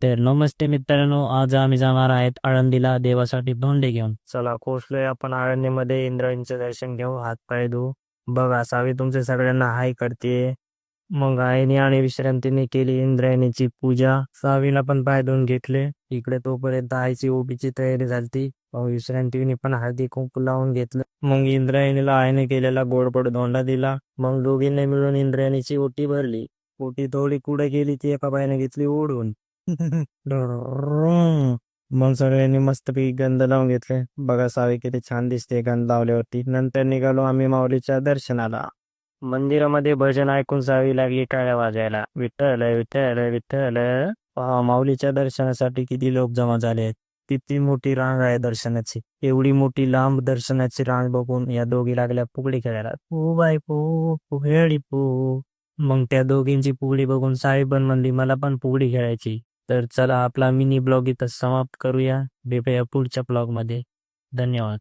तर नमस्ते मित्रांनो, आज आम्ही जाणार आहेत आळंदीला देवासाठी धोंडे घेऊन. चला पोहोचलोय आपण आळंदीमध्ये. इंद्रायणीचं दर्शन घेऊ, हात पाय धुवू. बघा सावी तुमच्या सगळ्यांना हाय करते. मग आईने आणि विश्रांतीने केली इंद्रायणीची पूजा. सावीला पण पाय धुवून घेतले. इकडे तोपर्यंत आईची ओबीची तयारी झाली. विश्रांतीने पण हळदी कुंकू लावून घेतलं. मग इंद्रायणीला आईने केलेला गोडपड धोंडा दिला. मग दोघींनी मिळून इंद्रायणीची ओटी भरली. ओटी थोडी कुठे गेली ती एका बाईने घेतली ओढून. मग सगळ्यांनी मस्तपैकी गंध लावून घेतले. बघा सावी किती छान दिसते गंध लावल्यावरती. नंतर निघालो आम्ही माऊलीच्या दर्शनाला. मंदिरामध्ये भजन ऐकून सावी लागली टाळ्या वाजायला. विठ्ठल विठ्ठल विठ्ठल. पहा माऊलीच्या दर्शनासाठी किती लोक जमा झाले आहेत. किती मोठी रांग आहे दर्शनाची. एवढी मोठी लांब दर्शनाची रांग बघून या दोघी लागल्या फुगडी खेळायला. पो बाय पो फुगडी पो. मग त्या दोघींची फुगडी बघून सावी पण म्हणली मला पण फुगडी खेळायची. तर चला आपला मिनी ब्लॉग इथं समाप्त करूया. भेटूया पुढच्या ब्लॉग मध्ये. धन्यवाद.